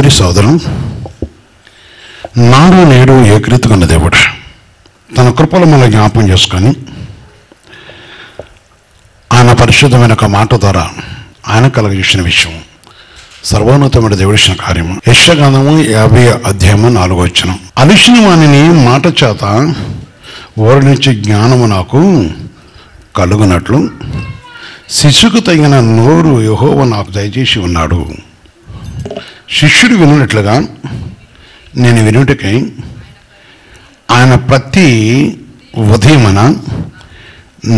సహోదరి సోదరం, నాడు నేడు ఏకరీతిగా ఉన్న దేవుడు తన కృపలు మన జ్ఞాపం చేసుకొని ఆయన పరిశుద్ధమైన ఒక మాట ద్వారా ఆయన కలగజేసిన విషయం సర్వోన్నతమైన దేవుడిచిన కార్యము. యెషయా 50:4 అలిసిన వానిని మాట చేత ఓరి నుంచి జ్ఞానము నాకు కలుగునట్లు శిశుకు తగిన నోరు యెహోవా నాకు దయచేసి ఉన్నాడు. శిష్యుడు వినున్నట్లుగా నేను వినుటకై ఆయన ప్రతి ఉదయమున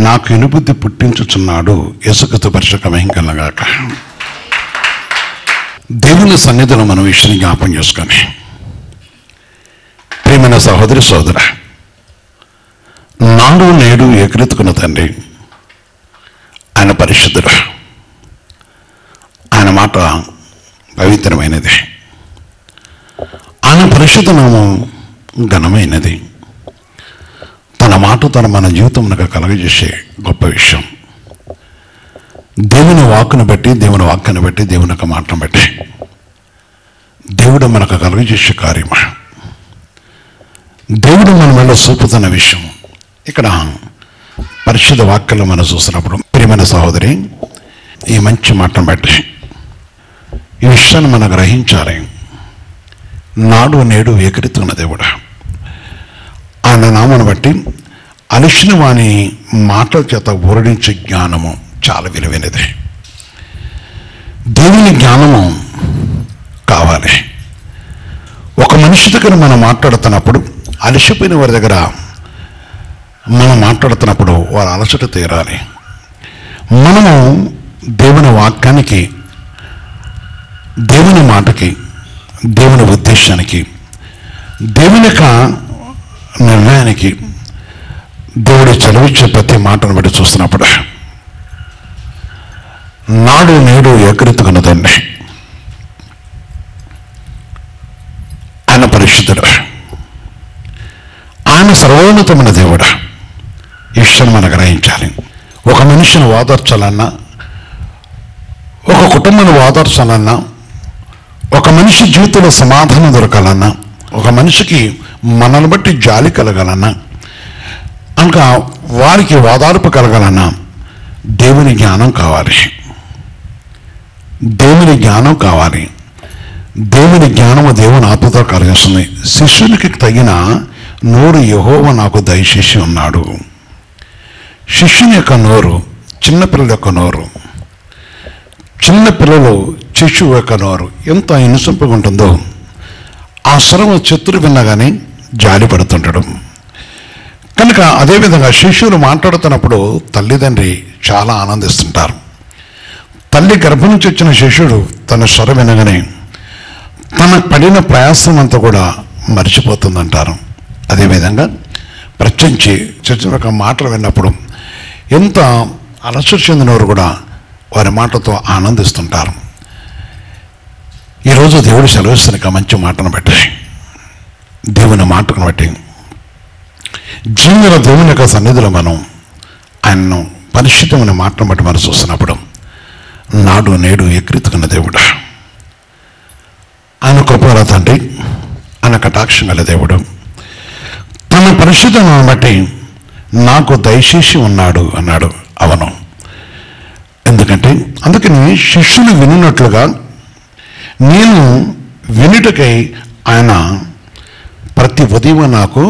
నాకు వినుబుద్ధి పుట్టించుచున్నాడు. యేసుక్రీస్తు పరిశుద్ధ మహిమకలుగాక. దేవుని సన్నిధిలో మనం విషయాన్ని జ్ఞాపం చేసుకొని, ప్రియమైన సహోదరి సోదర, నాడు నేడు ఏకరీతిగా ఉన్న తండ్రి ఆయన పరిశుద్ధుడు. ఆయన మాట పవిత్రమైనది. ఆయన పరిశుద్ధ నామం ఘనమైనది. తన మాట తన మన జీవితంలో కలగజేసే గొప్ప విషయం. దేవుని వాక్కును బట్టి, దేవుని వాక్యాన్ని బట్టి, దేవుని యొక్క మాటను బట్టి దేవుడు మనకు కలుగజేసే కార్యమా, దేవుడు మన మీద చూపుతున్న విషయం ఇక్కడ పరిశుద్ధ వాక్యంలో మనం చూసినప్పుడు, ప్రియమైన సహోదరి, ఈ మంచి మాటను బట్టి ఈ విషయాన్ని మనం గ్రహించాలి. నాడు నేడు ఏకరీతిగా ఉన్న దేవుడు ఆయన నామను బట్టి అలిసిన వాని మాటల చేత ఊరడించే జ్ఞానము చాలా విలువైనది. దేవుని జ్ఞానము కావాలి. ఒక మనిషి దగ్గర మనం మాట్లాడుతున్నప్పుడు, అలసిపోయిన వారి దగ్గర మనం మాట్లాడుతున్నప్పుడు వారి అలసట తీరాలి. మనము దేవుని వాక్యానికి, దేవుని మాటకి, దేవుని ఉద్దేశానికి, దేవుని యొక్క నిర్ణయానికి దేవుడు చదివించే ప్రతి మాటను బట్టి చూస్తున్నప్పుడు నాడు నేడు ఏకరీతిగా ఉన్నదండి. ఆయన పరిశుద్ధుడు, ఆయన సర్వోన్నతమైన దేవుడు. ఈ విషయం మనం గ్రహించాలి. ఒక మనిషిని ఓదార్చాలన్నా, ఒక కుటుంబాన్ని ఓదార్చాలన్నా, ఒక మనిషి జీవితంలో సమాధానం దొరకాలన్నా, ఒక మనిషికి మనల్ని బట్టి జాలి కలగాలన్నా, ఇంకా వారికి ఓదార్పు కలగాలన్నా దేవుని జ్ఞానం కావాలి. దేవుని జ్ఞానం కావాలి. దేవుని జ్ఞానము దేవుని ఆత్మతో కలిగిస్తుంది. శిష్యునికి తగిన నోరు యెహోవా నాకు దయచేసి ఉన్నాడు. శిష్యుని యొక్క నోరు, చిన్నపిల్లల యొక్క నోరు, చిన్నపిల్లలు శిశువు యొక్క నోరు ఎంత ఇనుసంపుగా ఉంటుందో, ఆ స్వరం శత్రువు విన్నగానే జాలి పడుతుంటాడు. కనుక అదేవిధంగా శిశువులు మాట్లాడుతున్నప్పుడు తల్లిదండ్రి చాలా ఆనందిస్తుంటారు. తల్లి గర్భం నుంచి వచ్చిన శిశువుడు తన స్వరం వినగానే తన పడిన ప్రయాసం అంతా కూడా మర్చిపోతుందంటారు. అదేవిధంగా ప్రత్యేకించి చర్చ యొక్క మాటలు విన్నప్పుడు ఎంత అలసట చెందినవారు కూడా వారి మాటతో ఆనందిస్తుంటారు. ఈరోజు దేవుడు సెలవిస్తున్న మంచి మాటను బట్టి, దేవుని మాటను బట్టి, జీవుల దేవుని యొక్క సన్నిధిలో మనం ఆయన్ను పరిశుద్ధమైన మాటను బట్టి మనం చూస్తున్నప్పుడు నాడు నేడు ఏకరీతిగా ఉన్న దేవుడు, ఆయన కృపగల తండ్రి, ఆయన కటాక్షం గల దేవుడు, తన పరిశుద్ధతను బట్టి నాకు దయచేసి ఉన్నాడు అన్నాడు. అవును, ఎందుకంటే అందుకని శిష్యులు వినున్నట్లుగా నేను వినుటకై ఆయన ప్రతి ఉదయం నాకు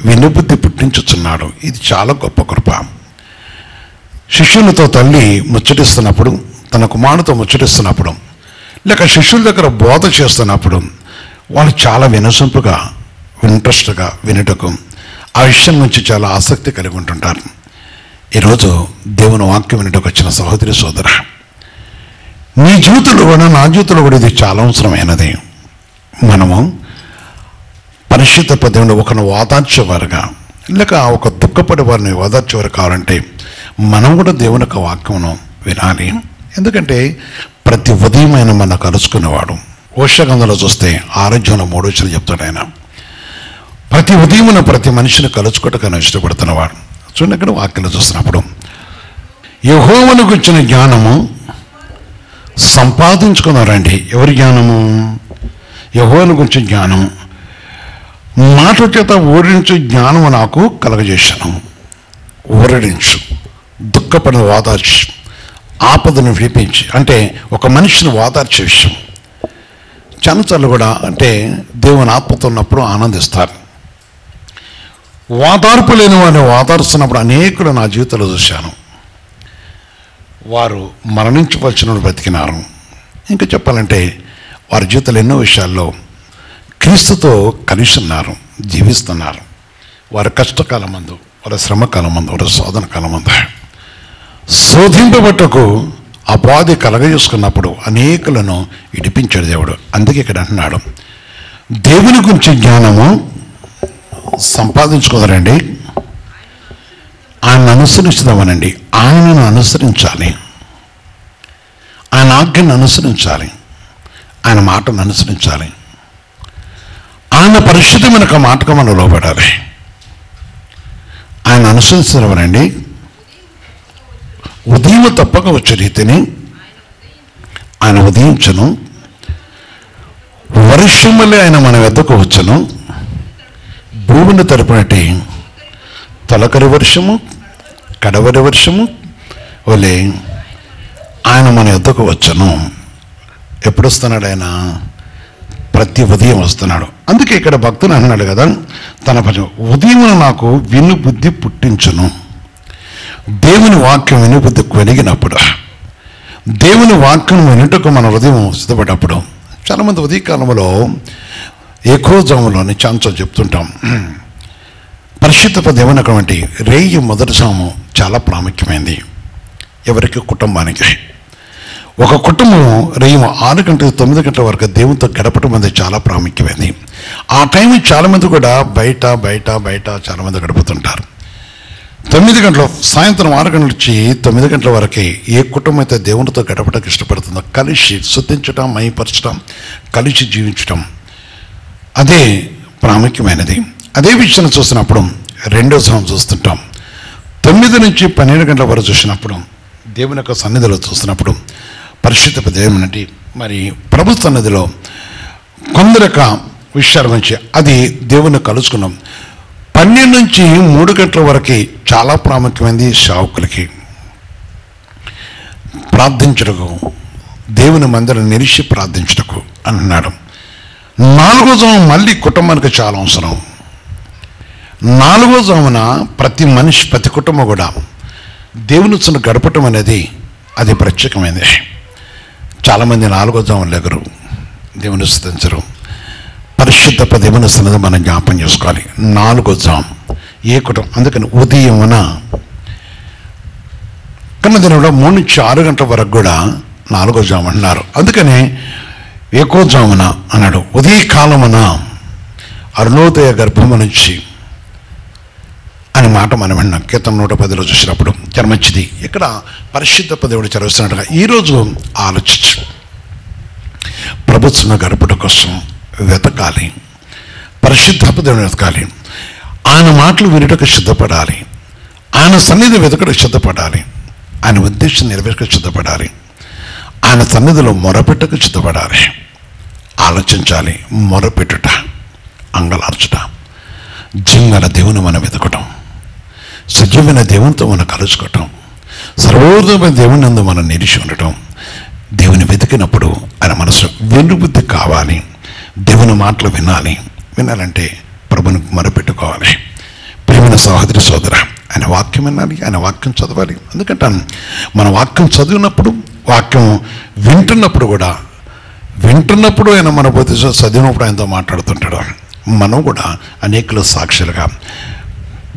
వినుబుద్ధి పుట్టించుచున్నాడు. ఇది చాలా గొప్ప కృప. శిష్యులతో తల్లి ముచ్చటిస్తున్నప్పుడు, తన కుమారుడితో ముచ్చటిస్తున్నప్పుడు, లేక శిష్యుల దగ్గర బోధ చేస్తున్నప్పుడు వాళ్ళు చాలా వినసొంపుగా, ఇంట్రెస్ట్గా వినుటకు, ఆ విషయం నుంచి చాలా ఆసక్తి కలిగి ఉంటుంటారు. ఈరోజు దేవుని వాక్యం వినుటకు వచ్చిన సహోదరి సోదర, నీ జీవితంలో కూడా, నా జీవితంలో కూడా ఇది చాలా అవసరమైనది. మనము పరిశుద్ధ పదంలో ఒకరిని ఓదార్చేవారుగా, లేక ఒక దుఃఖపడే వారిని ఓదార్చేవారు కావాలంటే మనం కూడా దేవుని యొక్క వాక్యమును వినాలి. ఎందుకంటే ప్రతి ఉదయం ఆయన మన కలుసుకునేవాడు. ఓషగంధంలో చూస్తే ఆరోగ్యంలో 3 చెప్తాడు ఆయన. ప్రతి ఉదయమున ప్రతి మనిషిని కలుసుకోవటానికి ఇష్టపడుతున్నవాడు. చూడండి, ఇక్కడ వాక్యంలో చూస్తున్నప్పుడు యెహోవాను గురించిన జ్ఞానము సంపాదించుకున్నారండి. ఎవరి జ్ఞానము? యెహోవాను గురించి జ్ఞానం, మాట చేత ఓడించు జ్ఞానము నాకు కలగజేశాను. ఓరడించు, దుఃఖపడిన ఓదార్చి, ఆపదను విడిపించి, అంటే ఒక మనిషిని ఓదార్చే విషయం. చాలాసార్లు కూడా అంటే దేవుని ఆత్మతో ఉన్నప్పుడు ఆనందిస్తారు. ఓదార్పు లేని వారిని ఓదార్స్తున్నప్పుడు అనేకులు నా జీవితంలో చూశాను. వారు మరణించవలసిన బ్రతికినారు. ఇంకా చెప్పాలంటే వారి జీవితంలో ఎన్నో విషయాల్లో క్రీస్తుతో కలిసి ఉన్నారు, జీవిస్తున్నారు. వారి కష్టకాలం మందు, వారి శ్రమకాలం మందు, వారి శోధన కాలం మందు శోధింపబట్టకు అపాధి కలగజేసుకున్నప్పుడు అనేకులను ఇడిపించాడు దేవుడు. అందుకే ఇక్కడ అంటున్నాడు, దేవుని గురించి జ్ఞానము సంపాదించుకోదరండి, ఆయన అనుసరిస్తామనండి. ఆయనను అనుసరించాలి, ఆయన ఆజ్ఞను అనుసరించాలి, ఆయన మాటను అనుసరించాలి, ఆయన పరిశుద్ధమైన మాటకు మనం లోబడాలి. ఆయన అనుసరించమనండి. ఉదయం తప్పక వచ్చే రీతిని ఆయన ఉదయించను, వర్షములే ఆయన మన వద్దకు వచ్చను, భూమిని తరపునటి తొలకరి వర్షము కడవరి వర్షము వలే ఆయన మన వద్దకు వచ్చను. ఎప్పుడు వస్తున్నాడు ఆయన? ప్రతి ఉదయం వస్తున్నాడు. అందుకే ఇక్కడ భక్తులు అన్నాడు కదా, తన ఉదయం నాకు విను బుద్ధి పుట్టించును. దేవుని వాక్యం విను బుద్ధి కలిగినప్పుడు, దేవుని వాక్యం వినుటకు మన ఉదయం సిద్ధపడినప్పుడు, చాలామంది ఉదయకాలంలో ఎక్కువ జాములోని ఛాన్స్ చెప్తుంటాం. పరిశుద్ధ దేవుని అటువంటి రేయి మొదటి జాము చాలా ప్రాముఖ్యమైంది ఎవరికి? కుటుంబానికి. ఒక కుటుంబం రేయి 6 గంటల 9 గంటల వరకు దేవునితో గడపడం అనేది చాలా ప్రాముఖ్యమైంది. ఆ టైం చాలామంది కూడా బయట బయట బయట చాలామంది గడుపుతుంటారు. 9 గంటలు, సాయంత్రం 6 గంటల నుంచి 9 గంటల వరకే ఏ కుటుంబం అయితే దేవునితో గడపడానికి ఇష్టపడుతుందో, కలిసి శుద్ధించడం, మైపరచడం, కలిసి జీవించడం, అదే ప్రాముఖ్యమైనది. అదే విషయాన్ని చూసినప్పుడు రెండో సమయం చూస్తుంటాం. 9 నుంచి 12 గంటల వరకు చూసినప్పుడు దేవుని యొక్క సన్నిధిలో చూసినప్పుడు పరిశుద్ధ దేవుని మరి ప్రభు సన్నిధిలో కొందరు యొక్క విషయాల గురించి అది దేవుని కలుసుకున్నాం. 12 నుంచి 3 గంటల వరకు చాలా ప్రాముఖ్యమైనది సేవకులకి ప్రార్థించుటకు, దేవుని మందిరం నిలిచి ప్రార్థించుటకు అంటున్నాడు. 4వ జాము మళ్ళీ కుటుంబానికి చాలా అవసరం. 4వ జామున ప్రతి మనిషి, ప్రతి కుటుంబం కూడా దేవుని చుట్టూ గడపటం అనేది అది ప్రత్యేకమైనది. చాలామంది 4వ జామున లేగరు, దేవుని స్తుతించరు. పరిశుద్ధ దేవుని సన్నిధిని మనం జ్ఞాపం చేసుకోవాలి. 4వ జాము ఏ కుటుంబం? అందుకని ఉదయమున కన్నా దినంలో 3 నుంచి 6 గంటల వరకు కూడా 4వ జాము అన్నారు. అందుకని ఎక్కువ జామున అన్నాడు. ఉదయకాలమున అరుణోదయ గర్భము నుంచి అని మాట మనం విన్నాం. కీర్తన 110లో చూసినప్పుడు చాలా మంచిది. ఇక్కడ పరిశుద్ధ దేవుడు చదివిస్తున్నట్టుగా ఈరోజు ఆలోచించు. ప్రభుత్వం గడపట కోసం వెతకాలి, పరిశుద్ధ దేవుని వెతకాలి, ఆయన మాటలు వినుటకు సిద్ధపడాలి, ఆయన సన్నిధి వెతకడానికి సిద్ధపడాలి, ఆయన ఉద్దేశం నెరవేర్చక సిద్ధపడాలి, ఆయన సన్నిధిలో మొరపెట్టకు సిద్ధపడాలి. ఆలోచించాలి, మొరపెట్టుట, అంగలార్చుట, జింగల దేవుని మనం వెతకటం, సజీవమైన దేవునితో మనం కలుసుకోవటం, సర్వోన్నతమైన దేవుని నందు మనం నిలిచి ఉండటం. దేవుని వెతికినప్పుడు ఆయన మనసు వెనుబుద్ధి కావాలి, దేవుని మాటలు వినాలంటే ప్రభుని మొరపెట్టుకోవాలి. ప్రియమైన సహోదరి సోదర, ఆయన వాక్యం వినాలి, ఆయన వాక్యం చదవాలి. ఎందుకంటే మన వాక్యం చదివినప్పుడు, వాక్యం వింటున్నప్పుడు ఆయన మన బోధి చదివినప్పుడు ఆయనతో మాట్లాడుతుంటాడు. మనం కూడా అనేకులు సాక్షులుగా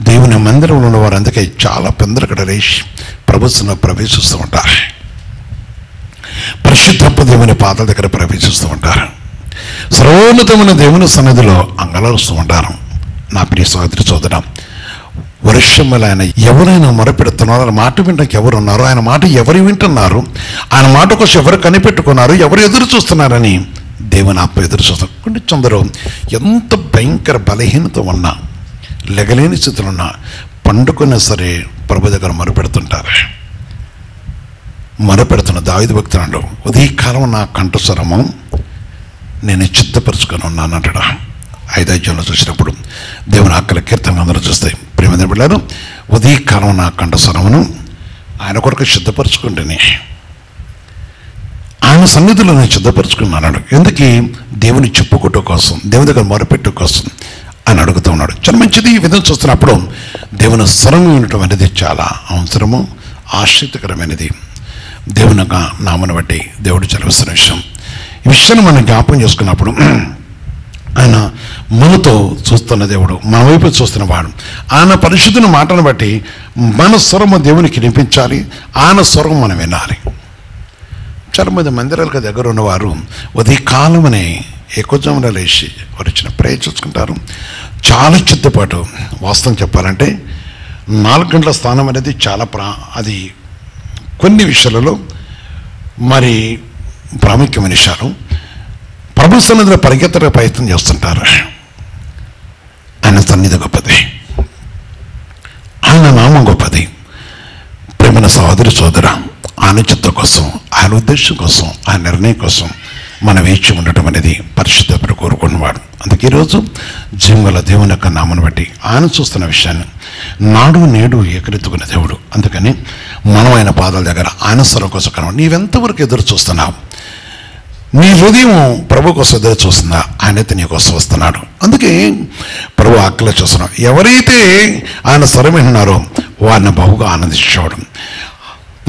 దేవుని మందిరంలో ఉన్నవారు అందుకే చాలా పెందరకడ రేసి ప్రభుత్వంలో ప్రవేశిస్తూ ఉంటారు. పరిశుద్ధ దేవుని పాదాల దగ్గర ప్రవేశిస్తూ ఉంటారు. సర్వోన్నతమైన దేవుని సన్నిధిలో అంగలారుస్తూ ఉంటారు. నా ప్రియ సహోదరి సోదర, వర్షములు ఆయన ఎవరైనా మొరపెడుతున్నారో, ఆయన మాట వినడానికి ఎవరు ఉన్నారో, ఆయన మాట ఎవరు వింటున్నారు, ఆయన మాట కోసం ఎవరు కనిపెట్టుకున్నారు, ఎవరు ఎదురు చూస్తున్నారని దేవుని ఆత్మ ఎదురు చూస్తారు. కొన్ని కొందరు ఎంత భయంకర బలహీనత ఉన్నా, లెగలేని స్థితిలో ఉన్నా, పండుకున్నా సరే ప్రభు దగ్గర మొరపెడుతుంటారు. మొరపెడుతున్న దావీదు భక్తుడు, ఉదయకాలం నా కంఠస్వరము నేను సిద్ధపరచుకొని ఉన్నాను అంటాడు. 5వ అధ్యాయంలో చూసినప్పుడు దేవుని ఆకలి కీర్తన అందరూ చూస్తాయి. ప్రియమైన బిడ్డలారా, ఉదయకాలం నా కంఠస్వరమును ఆయన కొరకు సిద్ధపరచుకుంటేనే ఆయన సన్నిధిలో నేను సిద్ధపరచుకున్నాను. ఎందుకు? దేవుని చెప్పుకోవటం కోసం, దేవుని దగ్గర మొరపెట్టు కోసం అని అడుగుతూ ఉన్నాడు. చాలా మంచిది. ఈ విధంగా చూస్తున్నప్పుడు దేవుని స్వరం వినటం అనేది చాలా అవసరము, ఆసక్తికరమైనది. దేవుని నామను బట్టి దేవుడు చదివిస్తున్న విషయం. ఈ విషయాన్ని మనం జ్ఞాపకం చేసుకున్నప్పుడు ఆయన మనతో చూస్తున్న దేవుడు, మన వైపు చూస్తున్న వాడు. ఆయన పరిశుద్ధుని మాటను బట్టి మన స్వరము దేవునికి వినిపించాలి, ఆయన స్వరం మనం వినాలి. చాలామంది మందిరాలకు దగ్గర ఉన్నవారు ఉదయకాలమనే ఎక్కువజామున లేచి వారు ఇచ్చిన ప్రేయర్ చూసుకుంటారు. చాలా చిత్తపాటు. వాస్తవం చెప్పాలంటే 4 గంటల స్థానం అనేది చాలా అది కొన్ని విషయాలలో మరి ప్రాముఖ్యమైన విషయాలు. ప్రభు సన్నిధిలో పరిగెత్తడానికి ప్రయత్నం చేస్తుంటారు. ఆయన సన్నిధి గొప్పది, ఆయన నామం గొప్పది. ప్రేమైన సహోదరి సోదర, ఆయన చిత్తం కోసం, ఆయన ఉద్దేశం కోసం, ఆయన నిర్ణయం కోసం మనం వేచి ఉండటం అనేది పరిశుద్ధతను కోరుకున్నవాడు. అందుకే ఈరోజు జీవగల దేవుని యొక్క నామను బట్టి ఆయన చూస్తున్న విషయాన్ని నాడు నేడు ఏకరెత్తుకున్న దేవుడు. అందుకని మనం ఆయన పాదాల దగ్గర ఆయన స్వరం కోసం కనబడి నీవెంతవరకు ఎదురు చూస్తున్నావు? నీ హృదయం ప్రభు కోసం ఎదురు చూస్తుందా? ఆయనైతే నీ కోసం వస్తున్నాడు. అందుకే ప్రభు ఆకలి చూస్తున్నాం. ఎవరైతే ఆయన స్వరం వింటున్నారో వారిని బహుగా ఆనందించేవాడు.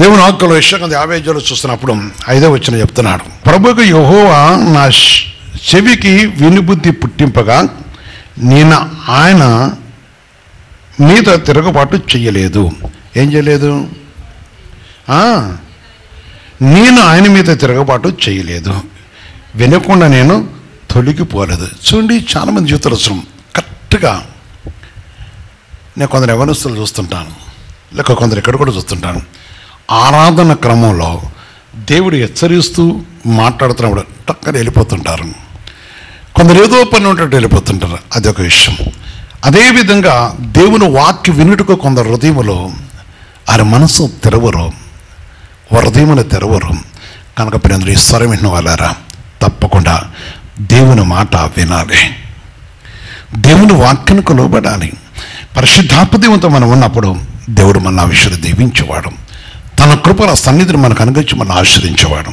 దేవుని ఆకలి యెషయా 50 చూస్తున్నప్పుడు 5వ వచనం చెప్తున్నాడు, ప్రభువుకు యెహోవా నా చెవికి వినుబుద్ధి పుట్టింపగా నేను ఆయన మీద తిరగబాటు చెయ్యలేదు. ఏం చేయలేదు? నేను ఆయన మీద తిరగబాటు చేయలేదు, వినకుండా నేను తొలగిపోలేదు. చూడండి, చాలామంది జీవితాలు అవసరం కరెక్ట్గా. నేను కొందరు యవనస్తులు చూస్తుంటాను, లేక కొందరు ఇక్కడ కూడా చూస్తుంటాను. ఆరాధన క్రమంలో దేవుడు హెచ్చరిస్తూ మాట్లాడుతున్నప్పుడు టక్కన వెళ్ళిపోతుంటారు. కొందరు ఏదో పని ఉంటే వెళ్ళిపోతుంటారు. అదొక విషయం. అదేవిధంగా దేవుని వాక్య వినుటకు కొందరు హృదయములో ఆయన మనసు తెరవరు, హృదయమును తెరవరు. కనుక ప్రియులారా, ఈ స్వరం విన్న వాళ్ళారా, తప్పకుండా దేవుని మాట వినాలి, దేవుని వాక్యానికి లోబడాలి. పరిశుద్ధాత్మదేవునితో మనం ఉన్నప్పుడు దేవుడు మన విషయాన్ని దీవించేవాడు, తన కృపల సన్నిధిని మనకు అనుగ్రహించి మనం ఆశ్రయించేవాడు.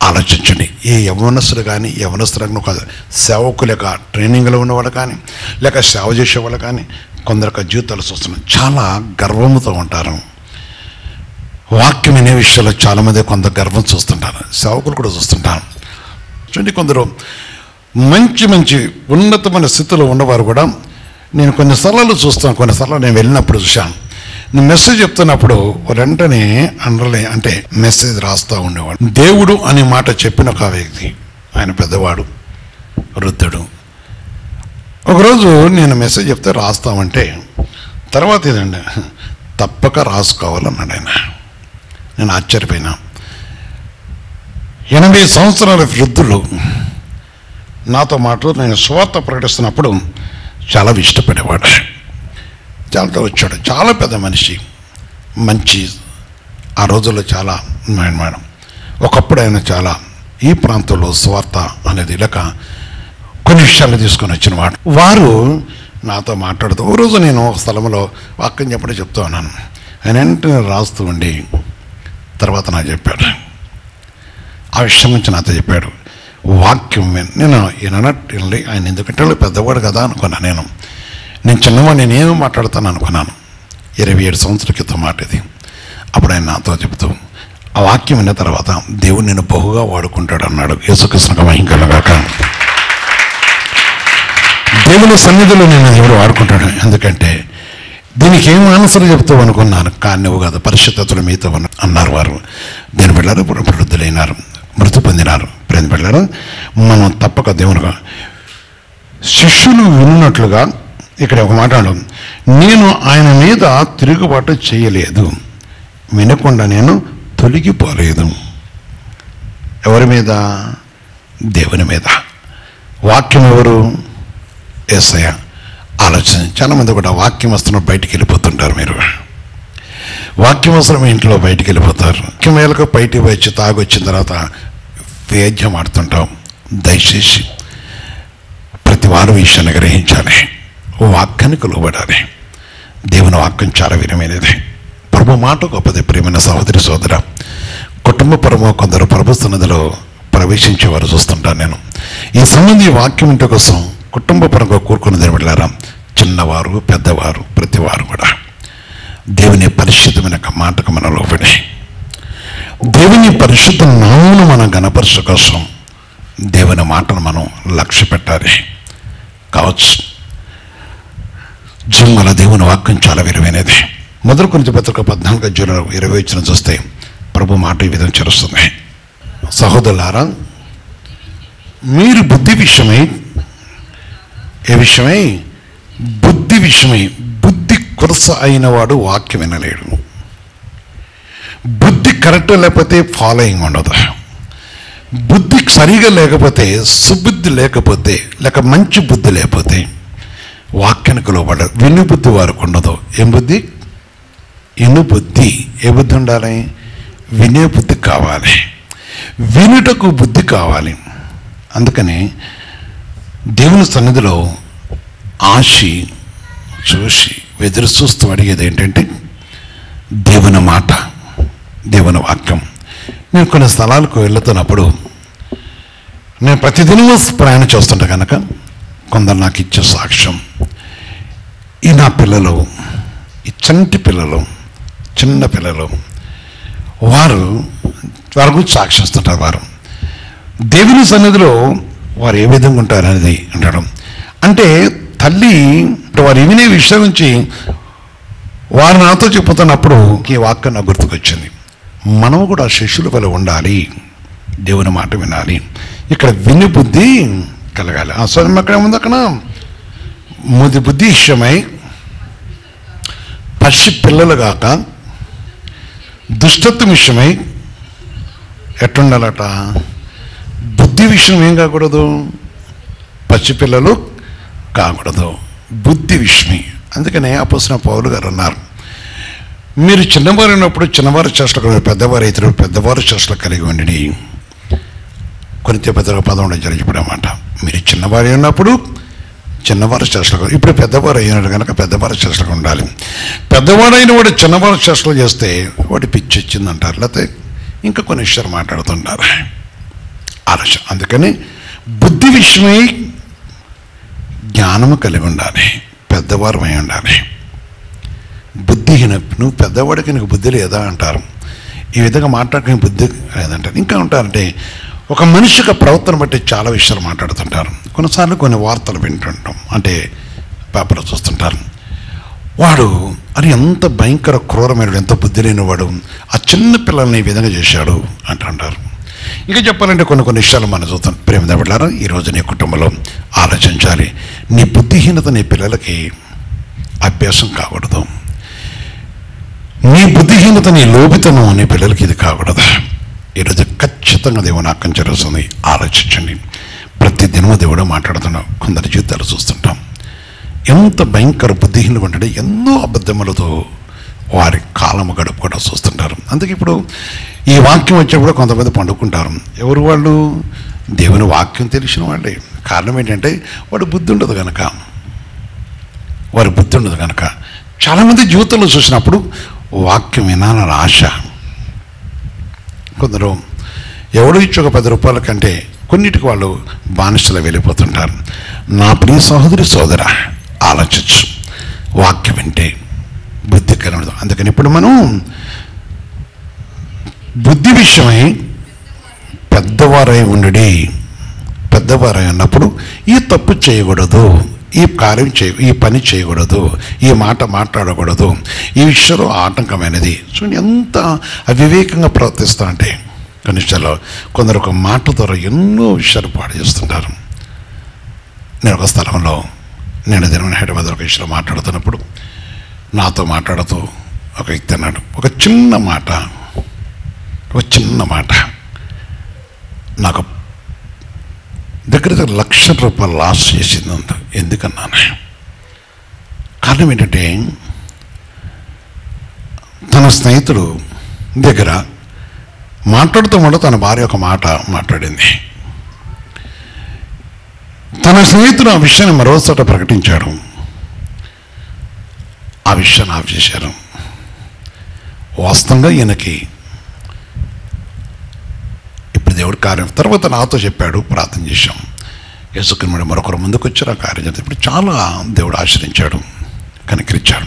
ఆలోచించండి, ఏ యవనస్తుడు కానీ యవనస్తులకు కాదు, సేవకులేక ట్రైనింగ్లో ఉన్నవాడు కానీ లేక సేవ చేసేవాళ్ళు కానీ కొందరు జీవితాలు చూస్తున్నాం చాలా గర్వముతో ఉంటారు. వాక్యం అనే విషయంలో చాలామంది కొంత గర్వం చూస్తుంటారు, సేవకులు కూడా చూస్తుంటారు. చూడండి, కొందరు మంచి మంచి ఉన్నతమైన స్థితిలో ఉన్నవారు కూడా నేను కొన్నిసార్లు చూస్తాను, కొన్నిసార్లు నేను వెళ్ళినప్పుడు చూశాను. నేను మెసేజ్ చెప్తున్నప్పుడు వెంటనే అండర్లైన్ అంటే మెసేజ్ రాస్తూ ఉండేవాడు. దేవుడు అనే మాట చెప్పిన ఒక వ్యక్తి, ఆయన పెద్దవాడు, వృద్ధుడు. ఒకరోజు నేను మెసేజ్ చెప్తే రాస్తామంటే తర్వాత ఏదండి తప్పక రాసుకోవాలన్నాడు ఆయన. నేను ఆశ్చర్యపోయినా. 80 సంవత్సరాల వృద్ధులు నాతో మాట్లాడు నేను సువార్త ప్రకటిస్తున్నప్పుడు చాలా ఇష్టపడేవాడు. చాలా వచ్చాడు, చాలా పెద్ద మనిషి, మంచి ఆ రోజుల్లో చాలా మేడం. ఒకప్పుడు ఆయన చాలా ఈ ప్రాంతంలో సువార్త అనేది లేక కొన్ని విషయాలు తీసుకొని వచ్చిన వారు నాతో మాట్లాడుతూ ఓ రోజు నేను ఒక స్థలంలో వాక్యం చెప్పడం చెప్తూ ఉన్నాను. ఆయన వెంటనే రాస్తూ ఉండి తర్వాత నాకు చెప్పాడు, ఆ విషయం నుంచి నాతో చెప్పాడు. వాక్యం నేను వినట్టు ఆయన ఎందుకంటే పెద్దవాడు కదా అనుకున్నాను. నేను చిన్నవాడు, నేనేమో మాట్లాడతాను అనుకున్నాను. 27 సంవత్సరాల క్రితం మాట ఇది. అప్పుడు ఆయన నాతో చెప్తూ ఆ వాక్యం విన్న తర్వాత దేవుడు నేను బహుగా వాడుకుంటాడు అన్నాడు. యేసుకృష్ణకు మహిమ కలుగాక. దేవుని సన్నిధిలో నేను దేవుడు వాడుకుంటాడు. ఎందుకంటే దీనికి ఏం ఆన్సర్ చెప్తావు అనుకున్నాను, కానీ నువ్వు కాదు, పరిశుద్ధతలు మీతో అన్నారు వారు. దేని బిడ్డలారు ఇప్పుడు వృద్ధులైనారు, మృతి పొందినారు. ప్రేమ బిడ్డలారు, మనం తప్పక దేవునిగా శిష్యులు విన్నట్లుగా ఇక్కడ ఒక మాట, నేను ఆయన మీద తిరుగుబాటు చేయలేదు, వినకుండా నేను తొలగిపోలేదు. ఎవరి మీద? దేవుని మీద. వాక్యం ఎవరు? యేసయ్య. ఆలోచన. చాలామంది కూడా వాక్యం వస్తున్న బయటికి వెళ్ళిపోతుంటారు. మీరు వాక్యం అవసరం ఇంట్లో బయటికి వెళ్ళిపోతారు. వాక్యం వేళకు బయటికి వచ్చి తాగొచ్చిన తర్వాత వేద్యం ఆడుతుంటాం, దయచేసి ప్రతి వారు విషయాన్ని గ్రహించాలి, వాక్యానికి లోబడాలి. దేవుని వాక్యం చాలా విలువైనది. ప్రభు మాట గొప్పది. ప్రియమైన సహోదరి సోదర, కుటుంబ పరమ కొందరు ప్రభు సన్నిధిలో ప్రవేశించేవారు చూస్తుంటాను నేను. ఈ సంబంధి వాక్యం ఇంటి కోసం కుటుంబ పరంగా కూరుకుని వెళ్ళారా, చిన్నవారు పెద్దవారు ప్రతి వారు కూడా దేవుని పరిశుద్ధమైన మాటకు మనం లోబడి దేవుని పరిశుద్ధ నామమును మనం గణపరచ కోసం దేవుని మాటను మనం లక్ష్య పెట్టాలి. కావచ్చు జీవముల దేవుని వాక్యం చాలా విలువైనది. మొదటి కొరింథీ పత్రిక 14:20 చూస్తే ప్రభు మాట ఈ విధంగా చేరుస్తుంది. సహోదరులారా, మీరు బుద్ధి విషయమై, ఏ విషయమై? బుద్ధి విషయమై. బుద్ధి కొరస అయిన వాడు వాక్యం వినలేడు. బుద్ధి కరెక్ట్ లేకపోతే ఫాలోయింగ్ ఉండదు. బుద్ధి సరిగా లేకపోతే, సుబుద్ధి లేకపోతే, లేక మంచి బుద్ధి లేకపోతే వాక్యానికి లోబడరు. విను బుద్ధి వారికి ఉండదు. ఏం బుద్ధి? ఇను బుద్ధి. ఏ బుద్ధి ఉండాలి? వినే బుద్ధి కావాలి, వినుటకు బుద్ధి కావాలి. అందుకని దేవుని సన్నిధిలో ఆశి చూసి ఎదురు చూస్తూ అడిగేది ఏంటంటే దేవుని మాట, దేవుని వాక్యం. నేను కొన్ని స్థలాలకు వెళ్తున్నప్పుడు, నేను ప్రతిదినము ప్రయాణం చేస్తుంటా కనుక కొందరు నాకు ఇచ్చే సాక్ష్యం, ఈ నా పిల్లలు, ఈ చంటి పిల్లలు, చిన్న పిల్లలు, వారు గురించి సాక్షిస్తుంటారు. వారు దేవుని సన్నిధిలో వారు ఏ విధంగా ఉంటారు అనేది అంటాడు. అంటే తల్లి వారు వినే విషయం నుంచి వారు నాతో చెప్పుతున్నప్పుడు ఈ వాక్యం నాకు గుర్తుకొచ్చింది. మనము కూడా శిష్యుల వల్ల ఉండాలి, దేవుని మాట వినాలి. ఇక్కడ విని బుద్ధి కలగాలి. ఆ స్వరం అక్కడ ఉంది. అక్కడ ముది బుద్ధి విషయమై పసి పిల్లలు కాక దుష్టత్వం విషయమై ఎట్టుండాలట? బుద్ధి విషయం ఏం కాకూడదు, పసిపిల్లలు కాకూడదు, బుద్ధి విషయమై. అందుకనే అపోస్తలుడైన పౌలు గారు అన్నారు, మీరు చిన్నవారు ఉన్నప్పుడు చిన్నవారు చేష్టలు కలిగి, పెద్దవారు అయితే పెద్దవారు చేష్టలు కలిగి ఉండి. కొరింథీ పత్రిక 11 చెప్పడమాట. మీరు చిన్నవారు ఉన్నప్పుడు చిన్నవారు చేష్టలు, ఇప్పుడు పెద్దవారు అయినాడు కనుక పెద్దవారు చేష్టలు ఉండాలి. పెద్దవాడు అయిన వాడు చిన్నవారు చేష్టలు చేస్తే వాడి పిచ్చి వచ్చిందంటారు, లేకపోతే ఇంకా కొన్ని విషయాలు మాట్లాడుతుంటారు ఆలోచన. అందుకని బుద్ధి విషయమై జ్ఞానము కలిగి ఉండాలి, పెద్దవారు అయి ఉండాలి. బుద్ధిహీన, నువ్వు పెద్దవాడికి నీకు బుద్ధి లేదా అంటారు. ఈ విధంగా మాట్లాడుకునే బుద్ధి లేదంటారు. ఇంకా ఉంటారంటే ఒక మనిషికి ప్రవర్తన బట్టి చాలా విషయాలు మాట్లాడుతుంటారు. కొన్నిసార్లు కొన్ని వార్తలు వింటుంటాం, అంటే పేపర్లో చూస్తుంటారు. వాడు అది ఎంత భయంకర క్రూరమైన, ఎంత బుద్ధి లేనివాడు, ఆ చిన్న పిల్లల్ని ఈ విధంగా చేశాడు అంటుంటారు. ఇంకా చెప్పాలంటే కొన్ని విషయాలు మనం చూస్తాం. ప్రేమ బిడ్డలారా, ఈరోజు నీ కుటుంబంలో ఆలోచించాలి. నీ బుద్ధిహీనత నీ పిల్లలకి అభ్యాసం కాకూడదు. నీ బుద్ధిహీనత, నీ లోబితనం నీ పిల్లలకి ఇది కాకూడదు. ఈరోజు ఖచ్చితంగా దేవుని వాక్యం జరుగుతుంది. ఆలోచించండి. ప్రతి దినము దేవుడు మాట్లాడుతున్నాం. కొందరి జీవితాలు చూస్తుంటాం, ఎంత భయంకర బుద్ధిహీనంగా ఉంటాడు, ఎన్నో అబద్ధములతో వారి కాలము గడుపు కూడా చూస్తుంటారు. అందుకే ఇప్పుడు ఈ వాక్యం వచ్చేప్పుడు కొంతమంది పండుకుంటారు. ఎవరు వాళ్ళు? దేవుని వాక్యం తెలిసిన వాళ్ళే. కారణం ఏంటంటే వాడు బుద్ధి ఉండదు కనుక, వారి బుద్ధి ఉండదు కనుక. చాలామంది జీవితంలో చూసినప్పుడు వాక్యం వినాలని ఆశ. కొందరు ఎవడు ఇచ్చి ఒక 10 రూపాయల కంటే కొన్నిటికి వాళ్ళు బానిసలు వెళ్ళిపోతుంటారు. నా ప్రియ సహోదరి సోదర, ఆలోచించు. వాక్యం వింటే బుద్ధి కలగదు. అందుకని ఇప్పుడు మనం బుద్ధి విషయమై పెద్దవారై ఉండి, పెద్దవారై ఉన్నప్పుడు ఈ తప్పు చేయకూడదు, ఈ కార్యం ఈ పని చేయకూడదు, ఈ మాట మాట్లాడకూడదు, ఈ విషయంలో ఆటంకమైనది. చూడండి ఎంత అవివేకంగా ప్రవర్తిస్తారంటే. కొన్ని విషయాల్లో కొందరు ఒక మాట ద్వారా ఎన్నో విషయాలు పాడు చేస్తుంటారు. నేను ఒక స్థలంలో, నేను హైదరాబాద్ ఒక విషయంలో మాట్లాడుతున్నప్పుడు నాతో మాట్లాడుతూ ఒక వ్యక్తి అన్నాడు, ఒక చిన్న మాట నాకు దగ్గర ₹1,00,000 లాస్ చేసిందంట. ఎందుకన్నాను? కారణం ఏంటంటే తన స్నేహితుడు దగ్గర మాట్లాడుతూ తన భార్య ఒక మాట మాట్లాడింది. తన స్నేహితుడు ఆ విషయాన్ని మరోసారి ప్రకటించాడు. ఆ విషయాన్ని ఆఫ్ చేశారు. వాస్తవంగా ఈయనకి ఇప్పుడు దేవుడు కార్యం తర్వాత నాతో చెప్పాడు, ప్రార్థన చేశాం. యేసుక్రీస్తు మరొకరు ముందుకు వచ్చారు, ఆ కార్యం చేస్తే ఇప్పుడు చాలా దేవుడు ఆశ్రయించాడు, కనికరించాడు.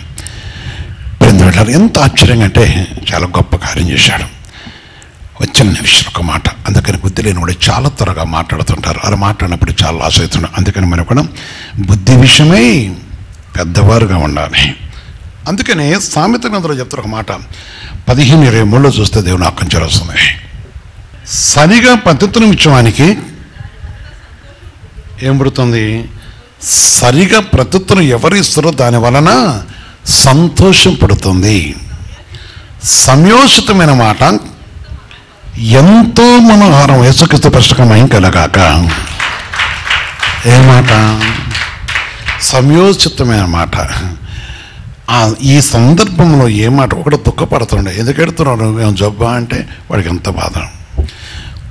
ఎంత ఆశ్చర్యంగా అంటే చాలా గొప్ప కార్యం చేశాడు. వచ్చిన విషయం ఒక మాట. అందుకని బుద్ధి లేని కూడా చాలా త్వరగా మాట్లాడుతుంటారు. అలా మాట్లాడినప్పుడు చాలా లాస్ అవుతున్నారు. అందుకని మనం కూడా బుద్ధి విషయమై పెద్దవారుగా ఉండాలి. అందుకని సామెత గ్రంథంలో చెప్తారు ఒక మాట, 15:23 చూస్తే దేవుని ఆకంచాలు వస్తుంది. సరిగా పద్ధతులు ఇచ్చడానికి ఏం పుడుతుంది? సరిగా ప్రత్యుత్తరం ఎవరు ఇస్తారో దాని వలన సంతోషం పడుతుంది. సంయోషితమైన మాట ఎంతో మనోహరం. యేసుక్రీస్తు పుస్తకం కలగాక. ఏ మాట? సంయోచితమైన మాట. ఈ సందర్భంలో ఏ మాట? ఒకటి దుఃఖపడుతుండే, ఎందుకు ఎడుతున్నాడు మేము జబ్బా అంటే వాడికి ఎంత బాధ.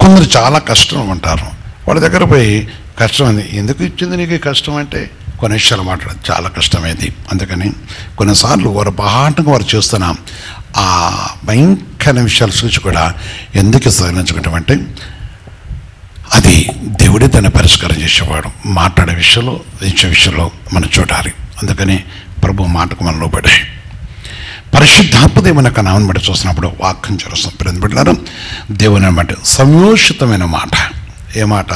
కొందరు చాలా కష్టం అంటారు. వాడి దగ్గర పోయి కష్టం అయింది, ఎందుకు ఇచ్చింది నీకు కష్టం అంటే కొన్ని విషయాలు మాట్లాడదు, చాలా కష్టమైంది. అందుకని కొన్నిసార్లు వారు బాహాటంగా వారు చేస్తున్న ఆ భయంకర విషయాలు చూసి కూడా ఎందుకు సహించుకుంటాం అంటే అది దేవుడే దాన్ని పరిష్కారం చేసేవాడు. మాట్లాడే విషయంలో, ఇచ్చే విషయంలో మనం చూడాలి. అందుకని ప్రభు మాటకు మనం లోబడే పరిశుద్ధాత్మదేవుని యొక్క నామని బట్టి చూస్తున్నప్పుడు వాక్యం చేస్తాం. పెట్టారు దేవుని బట్టి సంయోషితమైన మాట. ఏ మాట?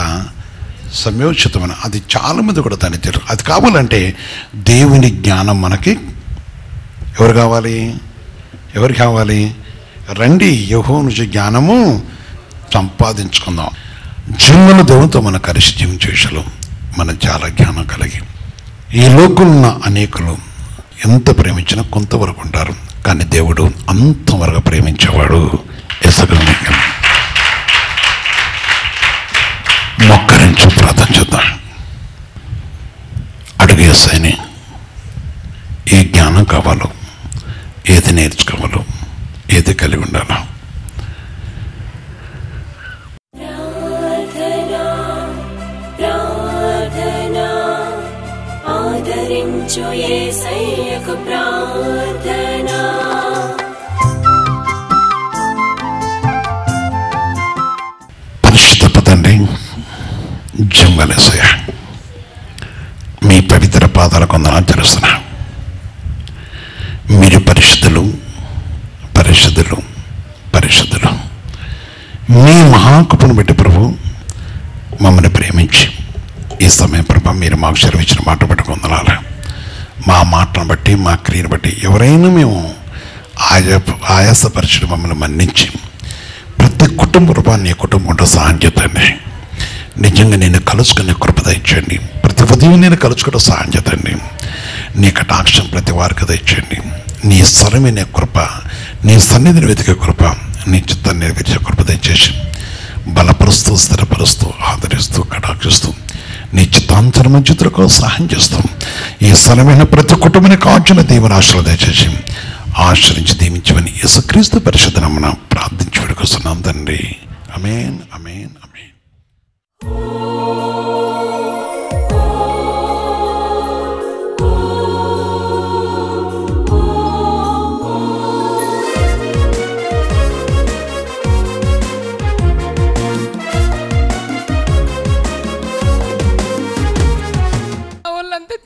సంయోషితమైన. అది చాలా మంది కూడా దాన్ని తెలియదు. అది కావాలంటే దేవుని జ్ఞానం మనకి ఎవరు కావాలి? ఎవరు కావాలి? రండి యెహోవా నుంచి జ్ఞానము సంపాదించుకుందాం. జీవన దేవునితో మన కలిసి జీవించే విషయంలో మనం చాలా జ్ఞానం కలిగి, ఈ లోకంలో ఉన్న అనేకులు ఎంత ప్రేమించినా కొంతవరకు ఉంటారు, కానీ దేవుడు అంతవరకు ప్రేమించేవాడు. యేసుక్రీస్తు మొక్కరించి ప్రార్థన చేద్దాం. అడుగు యేసయ్యని, ఏ జ్ఞానం కావాలో, ఏది నేర్చుకోవాలో, ఏది కలిగి ఉండాలో. పరిశుద్ధ తండ్రి, జంగలేసయ్య, మీ పవిత్ర పాదాలకు వందనాలు తెలుస్తున్నా. మీరు పరిశుద్ధులు, పరిశుద్ధులు, పరిశుద్ధులు. మీ మహాకృపను బట్టి ప్రభు మమ్మల్ని ప్రేమించి ఈ సమయం ప్రభు మీరు మాకు సెలవిచ్చిన మాట బట్టి వందనాలు. మా మాటను బట్టి, మా క్రియను బట్టి ఎవరైనా మేము ఆయాసపరిచిన మమ్మల్ని మన్నించి ప్రతి కుటుంబ రూపాన్ని నీ కుటుంబంలో సహాయం చేతండి. నిజంగా నేను కలుసుకునే కృప దయచేయండి. ప్రతి ఉదయం నేను కలుసుకునే సహాయం చేతండి. నీ కటాక్షం ప్రతి వారికి దయచేయండి. నీ స్వరమైన కృప, నీ సన్నిధిని వెతికే కృప, నీ చిత్తాన్ని నెరవేర్చే కృప దయచేసి బలపరుస్తూ, స్థిరపరుస్తూ, ఆదరిస్తూ, కటాక్షిస్తూ నీ చిత్తాంతర మంచితులకు సహాయం చేస్తాం. ఈ స్థలమైన ప్రతి కుటుంబానికి కాచిన దీవెనాశలు దయచేసి ఆశ్రయించి దీవించమని యేసుక్రీస్తు పరిశుద్ధ నామమున ప్రార్థించి వేడుకొస్తున్నాం తండ్రి. ఆమేన్, ఆమేన్, ఆమేన్.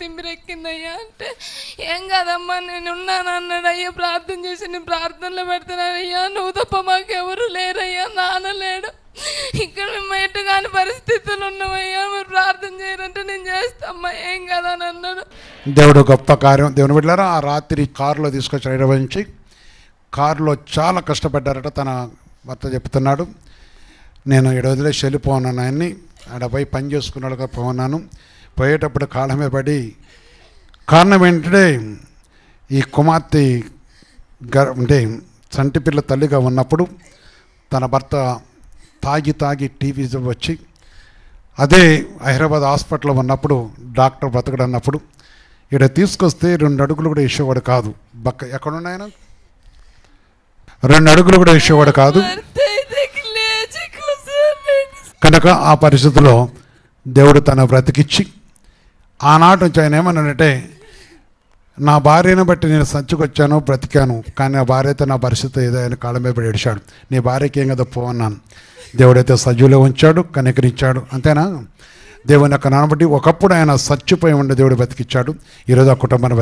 తిమ్మిరెక్కిందయ్యా అంటే ఏం కాదమ్మా నేను ఉన్నాను అన్నాడు. అయ్యా ప్రార్థన చేసి నేను ప్రార్థనలో పెడుతున్నానయ్యా, నువ్వు తప్ప మాకెవరు లేరయ్యా, నాన్న లేడు, ఇక్కడ మేము ఎటు కాని పరిస్థితులు ఉన్నామయ్యా, మీరు ప్రార్థన చేయరంటే నేను చేస్తామ్మా, ఏం కదా అని అన్నాడు. దేవుడు గొప్ప కార్యం. దేవుని బిడ్డలారా, ఆ రాత్రి కారులో తీసుకొచ్చి హైదరాబాద్ నుంచి కారులో చాలా కష్టపడ్డారట. తన భర్త చెప్తున్నాడు, నేను ఇక్కడ వదిలేసి వెళ్ళిపోన్నాను, ఆయన్ని ఆడ పోయి పని చేసుకున్నాడుగా పోన్నాను. పోయేటప్పుడు కాళ్ళమే పడి, కారణం ఏంటంటే ఈ కుమార్తె అంటే చంటిపిల్ల తల్లిగా ఉన్నప్పుడు తన భర్త తాగి టీవీ వచ్చి అదే హైదరాబాద్ హాస్పిటల్లో ఉన్నప్పుడు డాక్టర్ బ్రతకడు అన్నప్పుడు ఇక్కడ తీసుకొస్తే 2 అడుగులు కూడా ఇచ్చేవాడు కాదు. ఎక్కడున్నాయన 2 అడుగులు కూడా ఇచ్చేవాడు కాదు. కనుక ఆ పరిస్థితిలో దేవుడు తన బ్రతికిచ్చి ఆనాటి నుంచి ఆయన ఏమన్నాడంటే, నా భార్యను బట్టి నేను సంచుకొచ్చాను, బ్రతికాను, కానీ నా భార్యతో నా పరిస్థితి ఏదో ఆయన కాళ్ళ మీద పడి ఏడిచాడు. నీ భార్యకి ఏం కదా పో అన్నాను. దేవుడైతే సజీవులో ఉంచాడు, కనికరించాడు. అంతేనా? దేవుని యొక్క నానబట్టి ఒకప్పుడు ఆయన చచ్చిపోయి ఉండే దేవుడు బతికిచ్చాడు. ఈరోజు ఆ కుటుంబాన్ని